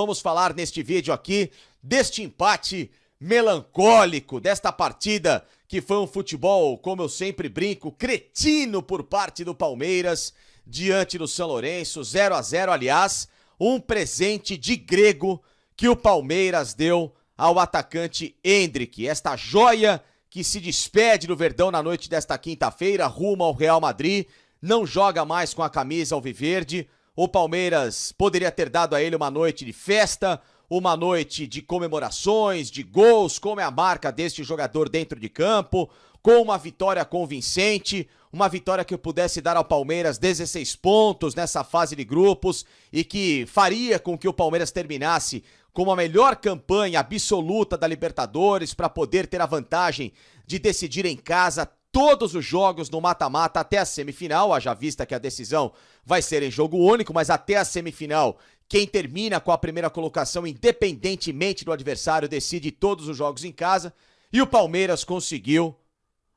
Vamos falar neste vídeo aqui deste empate melancólico, desta partida que foi um futebol, como eu sempre brinco, cretino por parte do Palmeiras diante do São Lourenço, 0-0, aliás, um presente de grego que o Palmeiras deu ao atacante Endrick, esta joia que se despede do Verdão na noite desta quinta-feira, rumo ao Real Madrid, não joga mais com a camisa alviverde. O Palmeiras poderia ter dado a ele uma noite de festa, uma noite de comemorações, de gols, como é a marca deste jogador dentro de campo, com uma vitória convincente, uma vitória que pudesse dar ao Palmeiras 16 pontos nessa fase de grupos e que faria com que o Palmeiras terminasse com a melhor campanha absoluta da Libertadores para poder ter a vantagem de decidir em casa todos os jogos no mata-mata até a semifinal, haja vista que a decisão vai ser em jogo único, mas até a semifinal, quem termina com a primeira colocação, independentemente do adversário, decide todos os jogos em casa, e o Palmeiras conseguiu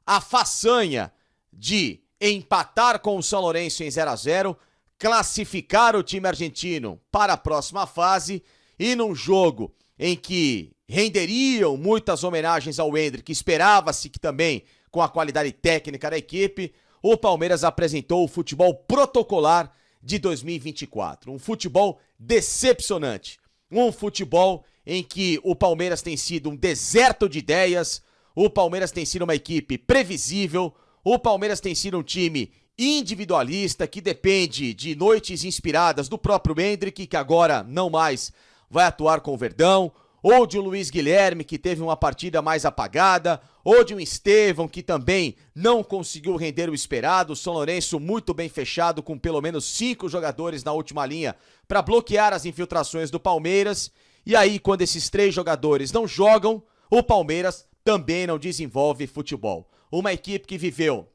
a façanha de empatar com o São Lourenço em 0-0, classificar o time argentino para a próxima fase, e num jogo em que renderiam muitas homenagens ao Endrick, esperava-se que também com a qualidade técnica da equipe, o Palmeiras apresentou o futebol protocolar de 2024. Um futebol decepcionante. Um futebol em que o Palmeiras tem sido um deserto de ideias, o Palmeiras tem sido uma equipe previsível, o Palmeiras tem sido um time individualista que depende de noites inspiradas do próprio Endrick, que agora não mais vai atuar com o Verdão, ou de um Luiz Guilherme, que teve uma partida mais apagada, ou de um Estevão, que também não conseguiu render o esperado. O São Lourenço muito bem fechado, com pelo menos 5 jogadores na última linha para bloquear as infiltrações do Palmeiras. E aí, quando esses 3 jogadores não jogam, o Palmeiras também não desenvolve futebol. Uma equipe que viveu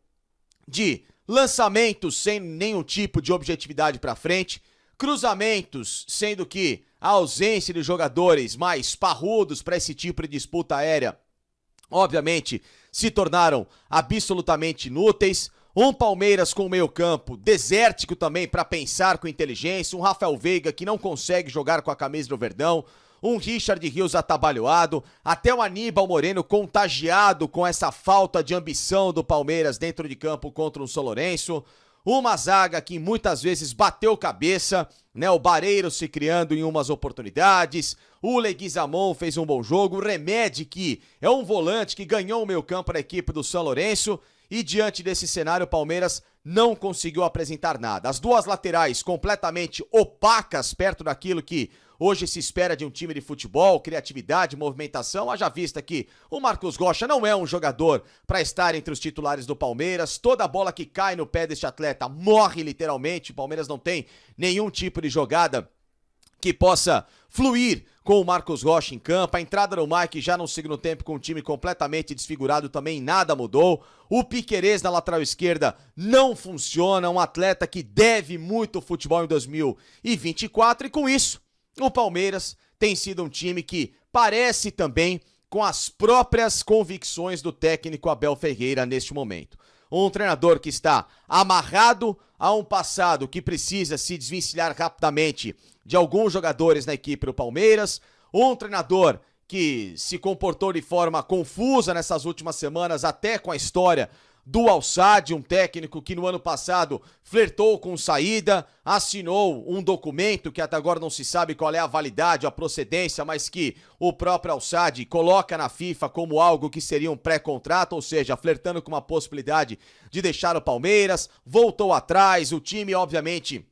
de lançamentos sem nenhum tipo de objetividade para frente, cruzamentos, sendo que a ausência de jogadores mais parrudos para esse tipo de disputa aérea, obviamente, se tornaram absolutamente inúteis. Um Palmeiras com o meio-campo desértico também para pensar com inteligência, um Rafael Veiga que não consegue jogar com a camisa do Verdão, um Richard Rios atabalhoado, até o Aníbal Moreno contagiado com essa falta de ambição do Palmeiras dentro de campo contra o São Lourenço. Uma zaga que muitas vezes bateu cabeça, né? O Barreiro se criando em umas oportunidades, o Leguizamon fez um bom jogo, o Remedi, que é um volante que ganhou o meio campo da equipe do São Lourenço, e diante desse cenário o Palmeiras não conseguiu apresentar nada. As duas laterais completamente opacas perto daquilo que hoje se espera de um time de futebol, criatividade, movimentação, haja vista que o Marcos Rocha não é um jogador para estar entre os titulares do Palmeiras. Toda bola que cai no pé deste atleta morre literalmente. O Palmeiras não tem nenhum tipo de jogada que possa fluir com o Marcos Rocha em campo. A entrada do Mike já no segundo tempo com o time completamente desfigurado também nada mudou. O Piquerez na lateral esquerda não funciona, um atleta que deve muito futebol em 2024 e com isso o Palmeiras tem sido um time que parece também com as próprias convicções do técnico Abel Ferreira neste momento. Um treinador que está amarrado a um passado que precisa se desvencilhar rapidamente de alguns jogadores na equipe do Palmeiras. Um treinador que se comportou de forma confusa nessas últimas semanas, até com a história do Al-Sadd, um técnico que no ano passado flertou com saída, assinou um documento que até agora não se sabe qual é a validade, a procedência, mas que o próprio Al-Sadd coloca na FIFA como algo que seria um pré-contrato, ou seja, flertando com uma possibilidade de deixar o Palmeiras, voltou atrás, o time obviamente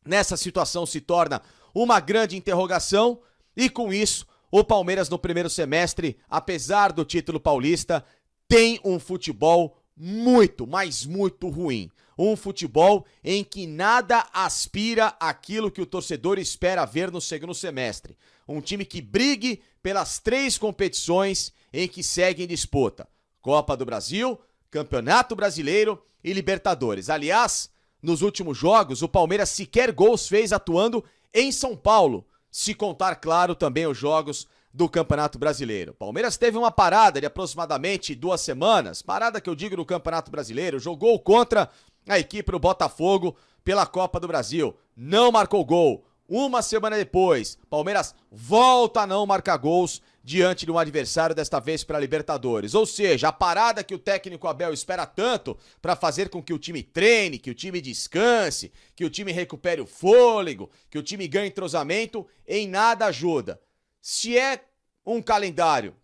nessa situação se torna uma grande interrogação e com isso o Palmeiras no primeiro semestre, apesar do título paulista, tem um futebol muito, mas muito ruim. Um futebol em que nada aspira àquilo que o torcedor espera ver no segundo semestre. Um time que brigue pelas 3 competições em que segue em disputa: Copa do Brasil, Campeonato Brasileiro e Libertadores. Aliás, nos últimos jogos, o Palmeiras sequer gols fez atuando em São Paulo, se contar, claro, também os jogos do Campeonato Brasileiro. Palmeiras teve uma parada de aproximadamente 2 semanas, parada que eu digo no Campeonato Brasileiro, jogou contra a equipe do Botafogo pela Copa do Brasil, não marcou gol. Uma semana depois, Palmeiras volta a não marcar gols diante de um adversário, desta vez pela Libertadores. Ou seja, a parada que o técnico Abel espera tanto para fazer com que o time treine, que o time descanse, que o time recupere o fôlego, que o time ganhe entrosamento, em nada ajuda. Se é um calendário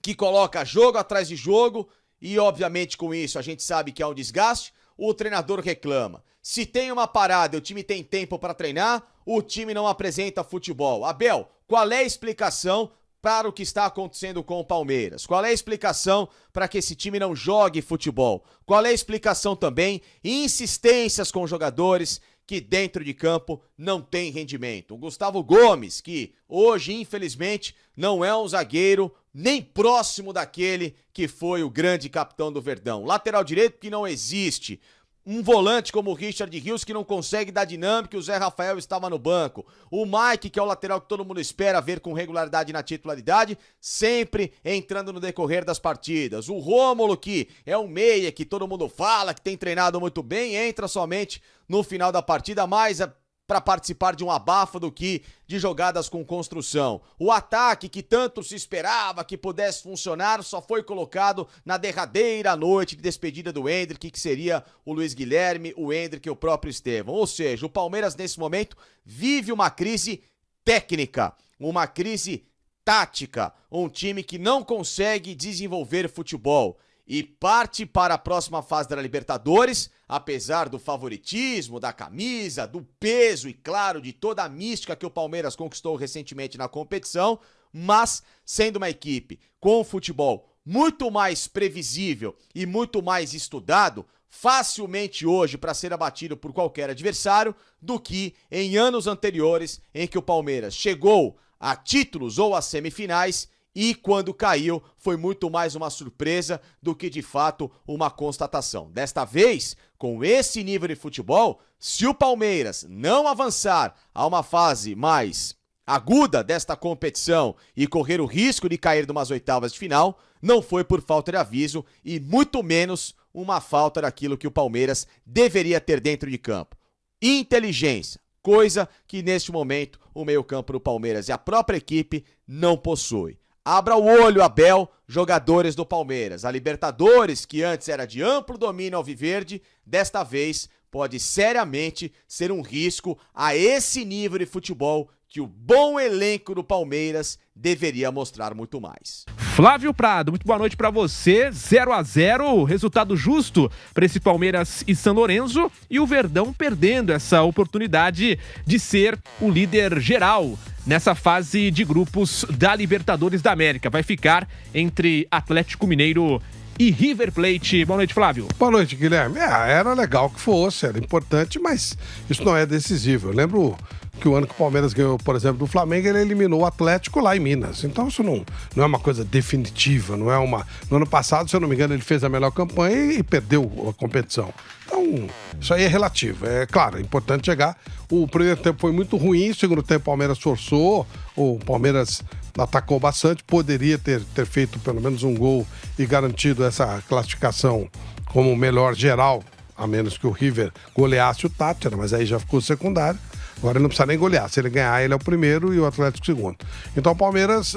que coloca jogo atrás de jogo, e obviamente com isso a gente sabe que há um desgaste, o treinador reclama. Se tem uma parada e o time tem tempo para treinar, o time não apresenta futebol. Abel, qual é a explicação para o que está acontecendo com o Palmeiras? Qual é a explicação para que esse time não jogue futebol? Qual é a explicação também em insistências com jogadores que dentro de campo não tem rendimento? O Gustavo Gomes, que hoje, infelizmente, não é um zagueiro nem próximo daquele que foi o grande capitão do Verdão. Lateral direito que não existe. Um volante como o Richard Rios que não consegue dar dinâmica e o Zé Rafael estava no banco. O Mike, que é o lateral que todo mundo espera ver com regularidade na titularidade, sempre entrando no decorrer das partidas. O Rômulo, que é um meia que todo mundo fala, que tem treinado muito bem, entra somente no final da partida, mais para participar de um abafo do que de jogadas com construção. O ataque que tanto se esperava que pudesse funcionar só foi colocado na derradeira noite de despedida do Endrick, que seria o Luiz Guilherme, o Endrick e o próprio Estevão. Ou seja, o Palmeiras nesse momento vive uma crise técnica, uma crise tática, um time que não consegue desenvolver futebol e parte para a próxima fase da Libertadores, apesar do favoritismo, da camisa, do peso e, claro, de toda a mística que o Palmeiras conquistou recentemente na competição, mas sendo uma equipe com um futebol muito mais previsível e muito mais estudado, facilmente hoje para ser abatido por qualquer adversário, do que em anos anteriores em que o Palmeiras chegou a títulos ou a semifinais e quando caiu foi muito mais uma surpresa do que de fato uma constatação. Desta vez, com esse nível de futebol, se o Palmeiras não avançar a uma fase mais aguda desta competição e correr o risco de cair de umas oitavas de final, não foi por falta de aviso e muito menos uma falta daquilo que o Palmeiras deveria ter dentro de campo. Inteligência, coisa que neste momento o meio-campo do Palmeiras e a própria equipe não possui. Abra o olho, Abel, jogadores do Palmeiras. A Libertadores, que antes era de amplo domínio alviverde, desta vez pode seriamente ser um risco a esse nível de futebol que o bom elenco do Palmeiras deveria mostrar muito mais. Flávio Prado, muito boa noite para você. 0-0, resultado justo para esse Palmeiras e São Lourenço, e o Verdão perdendo essa oportunidade de ser o líder geral nessa fase de grupos da Libertadores da América. Vai ficar entre Atlético Mineiro e River Plate. Boa noite, Flávio. Boa noite, Guilherme. Era legal que fosse, era importante, mas isso não é decisivo. Eu lembro que o ano que o Palmeiras ganhou, por exemplo, do Flamengo, ele eliminou o Atlético lá em Minas. Então isso não é uma coisa definitiva, não é uma... No ano passado, se eu não me engano, ele fez a melhor campanha e perdeu a competição. Então, isso aí é relativo. É claro, é importante chegar. O primeiro tempo foi muito ruim, o segundo tempo o Palmeiras forçou, o Palmeiras atacou bastante, poderia ter feito pelo menos um gol e garantido essa classificação como o melhor geral, a menos que o River goleasse o Tátira, mas aí já ficou secundário. Agora ele não precisa nem golear, se ele ganhar ele é o primeiro e o Atlético segundo. Então o Palmeiras,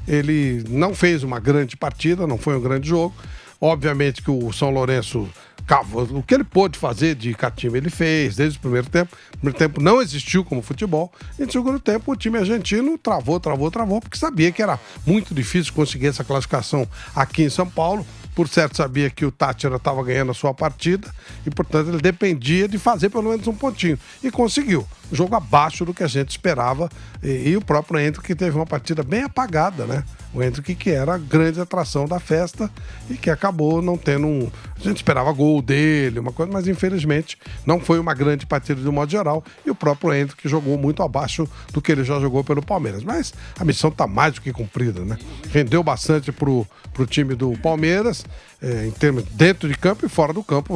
ele não fez uma grande partida, não foi um grande jogo. Obviamente que o São Lourenço, o que ele pôde fazer de catimba ele fez desde o primeiro tempo. O primeiro tempo não existiu como futebol. E no segundo tempo o time argentino travou, porque sabia que era muito difícil conseguir essa classificação aqui em São Paulo. Por certo, sabia que o Tátira estava ganhando a sua partida e, portanto, ele dependia de fazer pelo menos um pontinho. E conseguiu. Um jogo abaixo do que a gente esperava. E o próprio Endrick teve uma partida bem apagada, né? O Endrick, que era a grande atração da festa e que acabou não tendo um... A gente esperava gol dele, uma coisa, mas infelizmente não foi uma grande partida de um modo geral. E o próprio Endrick jogou muito abaixo do que ele já jogou pelo Palmeiras. Mas a missão está mais do que cumprida, né? Rendeu bastante pro time do Palmeiras, em termos dentro de campo e fora do campo,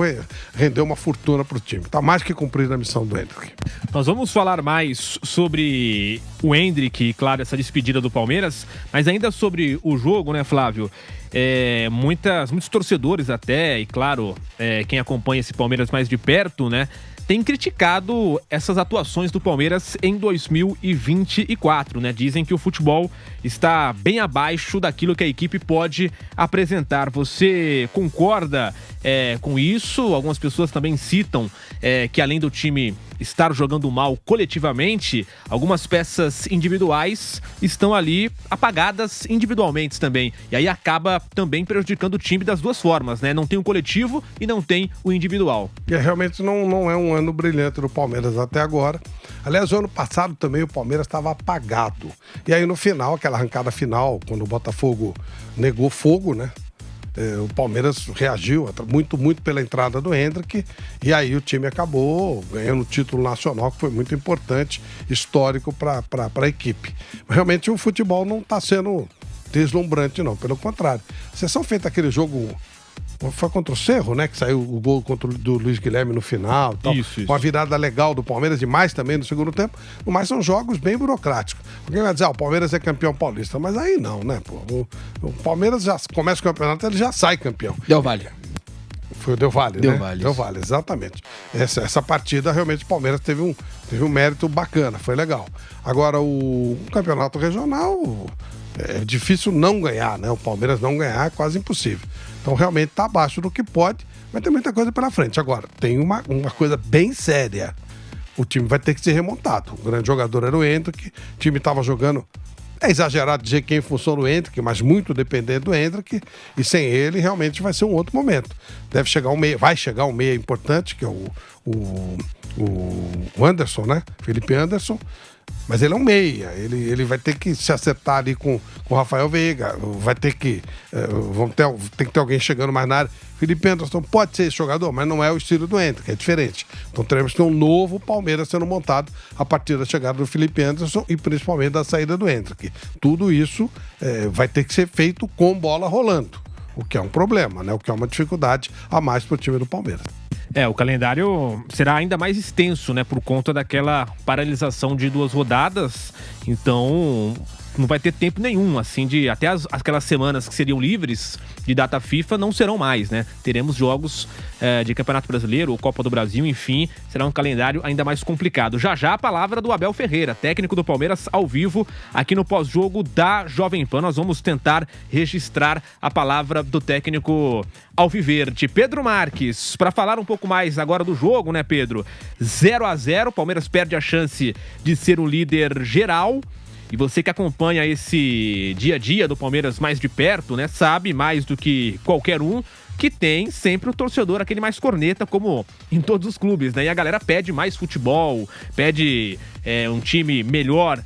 rendeu uma fortuna pro time. Está mais que cumprida a missão do Endrick. Nós vamos falar mais sobre o Endrick e, claro, essa despedida do Palmeiras, mas ainda sobre o jogo, né, Flávio? Muitos torcedores até, e claro, quem acompanha esse Palmeiras mais de perto, né, tem criticado essas atuações do Palmeiras em 2024, né? Dizem que o futebol está bem abaixo daquilo que a equipe pode apresentar. Você concorda com isso? Algumas pessoas também citam que além do time estar jogando mal coletivamente, algumas peças individuais estão ali apagadas individualmente também. E aí acaba também prejudicando o time das duas formas, né? Não tem o coletivo e não tem o individual. E realmente não é um ano brilhante do Palmeiras até agora. Aliás, o ano passado também o Palmeiras estava apagado. E aí no final, aquela arrancada final, quando o Botafogo negou fogo, né? O Palmeiras reagiu muito pela entrada do Hendrick, e aí o time acabou ganhando o título nacional, que foi muito importante, histórico para a equipe. Mas realmente o futebol não está sendo deslumbrante, não, pelo contrário. A exceção feita aquele jogo, foi contra o Cerro, né? Que saiu o gol do Luiz Guilherme no final. Tal. Isso. Uma virada legal do Palmeiras, demais também no segundo tempo. Mas são jogos bem burocráticos. Alguém vai dizer, o Palmeiras é campeão paulista. Mas aí não, né? Pô, o Palmeiras já começa o campeonato, ele já sai campeão. Del Valle. Foi o Del Valle, Del né? Valle, Del Valle, exatamente. Essa partida, realmente, o Palmeiras teve um mérito bacana, foi legal. Agora, o campeonato regional é difícil não ganhar, né? O Palmeiras não ganhar é quase impossível. Então, realmente, está abaixo do que pode, mas tem muita coisa pela frente. Agora, tem uma coisa bem séria. O time vai ter que ser remontado. O grande jogador era o Hendrick, o time estava jogando... É exagerado dizer quem funcionou no Hendrick, mas muito dependente do Hendrick, e sem ele realmente vai ser um outro momento. Vai chegar um meia importante, que é o Anderson, né? Felipe Anderson, mas ele é um meia, ele vai ter que se acertar ali com o Rafael Veiga, vai ter que tem que ter alguém chegando mais na área. Felipe Anderson pode ser esse jogador, mas não é o estilo do Hendrick, é diferente. Então teremos que ter um novo Palmeiras sendo montado a partir da chegada do Felipe Anderson e principalmente da saída do Hendrick. Tudo isso vai ter que ser feito com bola rolando, o que é um problema, né? O que é uma dificuldade a mais para o time do Palmeiras. O calendário será ainda mais extenso, né? Por conta daquela paralisação de 2 rodadas. Então, não vai ter tempo nenhum, assim, de até aquelas semanas que seriam livres de data FIFA não serão mais, né? Teremos jogos de Campeonato Brasileiro ou Copa do Brasil, enfim, será um calendário ainda mais complicado. Já a palavra do Abel Ferreira, técnico do Palmeiras, ao vivo, aqui no pós-jogo da Jovem Pan. Nós vamos tentar registrar a palavra do técnico alviverde, Pedro Marques, para falar um pouco mais agora do jogo, né, Pedro? 0-0, o Palmeiras perde a chance de ser o líder geral. E você que acompanha esse dia a dia do Palmeiras mais de perto, né, sabe mais do que qualquer um que tem sempre o torcedor, aquele mais corneta, como em todos os clubes, né? E a galera pede mais futebol, pede um time melhor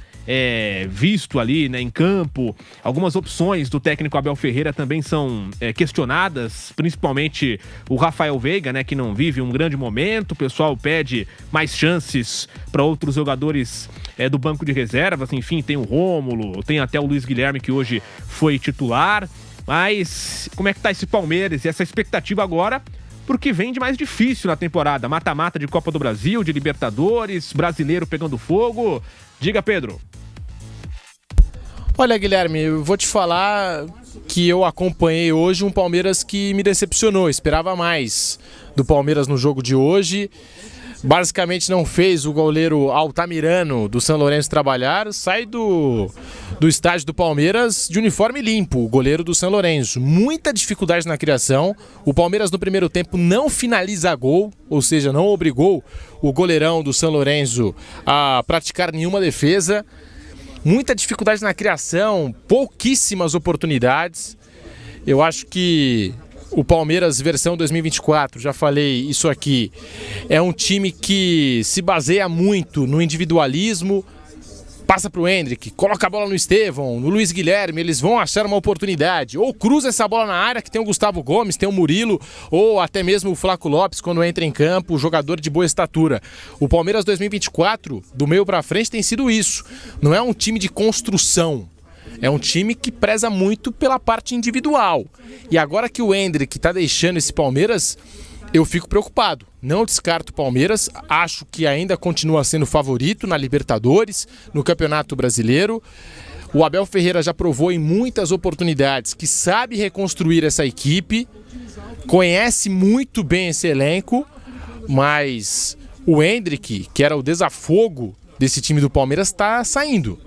visto ali, né, em campo. Algumas opções do técnico Abel Ferreira também são questionadas, principalmente o Rafael Veiga, né, que não vive um grande momento. O pessoal pede mais chances para outros jogadores do banco de reservas. Enfim, tem o Rômulo, tem até o Luiz Guilherme, que hoje foi titular. Mas como é que tá esse Palmeiras e essa expectativa agora? Porque vem de mais difícil na temporada. Mata-mata de Copa do Brasil, de Libertadores, brasileiro pegando fogo. Diga, Pedro. Olha, Guilherme, eu vou te falar que eu acompanhei hoje um Palmeiras que me decepcionou. Esperava mais do Palmeiras no jogo de hoje. Basicamente não fez o goleiro Altamirano do São Lourenço trabalhar. Sai do estádio do Palmeiras de uniforme limpo, o goleiro do São Lourenço. Muita dificuldade na criação. O Palmeiras no primeiro tempo não finaliza gol, ou seja, não obrigou o goleirão do São Lourenço a praticar nenhuma defesa. Muita dificuldade na criação, pouquíssimas oportunidades. Eu acho que o Palmeiras versão 2024, já falei isso aqui, é um time que se baseia muito no individualismo. Passa pro Hendrick, coloca a bola no Estevão, no Luiz Guilherme, eles vão achar uma oportunidade. Ou cruza essa bola na área, que tem o Gustavo Gomes, tem o Murilo, ou até mesmo o Flaco Lopes, quando entra em campo, jogador de boa estatura. O Palmeiras 2024, do meio pra frente, tem sido isso. Não é um time de construção. É um time que preza muito pela parte individual. E agora que o Hendrick tá deixando esse Palmeiras, eu fico preocupado. Não descarto o Palmeiras, acho que ainda continua sendo favorito na Libertadores, no Campeonato Brasileiro. O Abel Ferreira já provou em muitas oportunidades que sabe reconstruir essa equipe, conhece muito bem esse elenco, mas O Endrick, que era o desafogo desse time do Palmeiras, está saindo,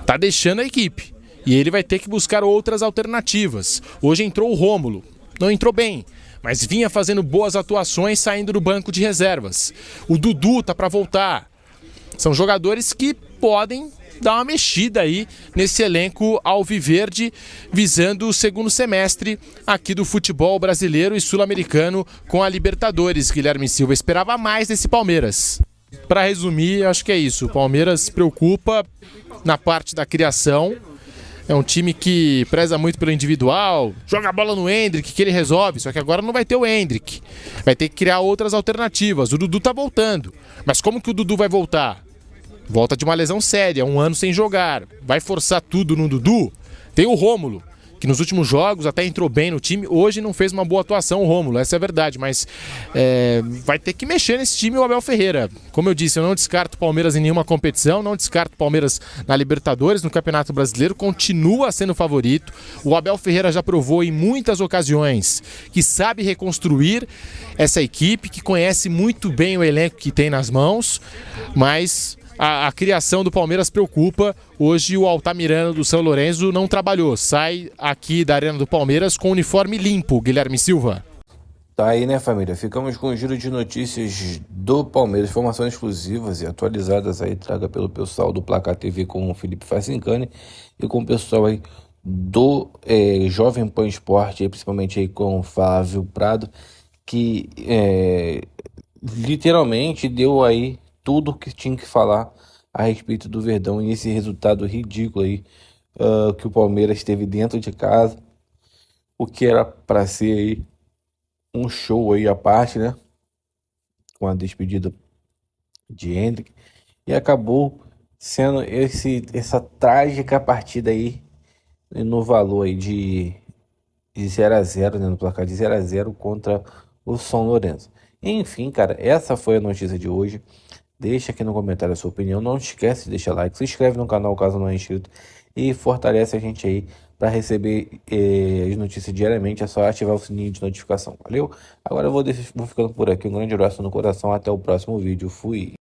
está deixando a equipe. E ele vai ter que buscar outras alternativas. Hoje entrou o Rômulo, não entrou bem, mas vinha fazendo boas atuações saindo do banco de reservas. O Dudu tá para voltar. São jogadores que podem dar uma mexida aí nesse elenco alviverde, visando o segundo semestre aqui do futebol brasileiro e sul-americano com a Libertadores. Guilherme Silva esperava mais desse Palmeiras. Para resumir, acho que é isso. O Palmeiras se preocupa na parte da criação. É um time que preza muito pelo individual, joga a bola no Endrick, que ele resolve, só que agora não vai ter o Endrick. Vai ter que criar outras alternativas. O Dudu tá voltando. Mas como que o Dudu vai voltar? Volta de uma lesão séria, 1 ano sem jogar. Vai forçar tudo no Dudu? Tem o Rômulo, que nos últimos jogos até entrou bem no time. Hoje não fez uma boa atuação o Rômulo, essa é a verdade. Mas vai ter que mexer nesse time o Abel Ferreira. Como eu disse, eu não descarto o Palmeiras em nenhuma competição. Não descarto o Palmeiras na Libertadores, no Campeonato Brasileiro. Continua sendo favorito. O Abel Ferreira já provou em muitas ocasiões que sabe reconstruir essa equipe, que conhece muito bem o elenco que tem nas mãos. Mas a criação do Palmeiras preocupa. Hoje o Altamirano do São Lourenço não trabalhou. Sai aqui da Arena do Palmeiras com o uniforme limpo, Guilherme Silva. Tá aí, né, família? Ficamos com um giro de notícias do Palmeiras, informações exclusivas e atualizadas aí, traga pelo pessoal do Placar TV com o Felipe Facincani e com o pessoal aí do Jovem Pan Esporte, principalmente aí com o Flávio Prado, que literalmente deu aí tudo o que tinha que falar a respeito do Verdão e esse resultado ridículo aí que o Palmeiras teve dentro de casa, o que era para ser aí um show aí à parte, né, com a despedida de Endrick, e acabou sendo essa trágica partida aí no valor aí de 0-0, né, no placar de 0-0 contra o São Lourenço. Enfim, cara, essa foi a notícia de hoje. Deixa aqui no comentário a sua opinião. Não esquece de deixar like, se inscreve no canal caso não é inscrito e fortalece a gente aí para receber as notícias diariamente. É só ativar o sininho de notificação. Valeu? Agora eu vou ficando por aqui. Um grande abraço no coração. Até o próximo vídeo. Fui!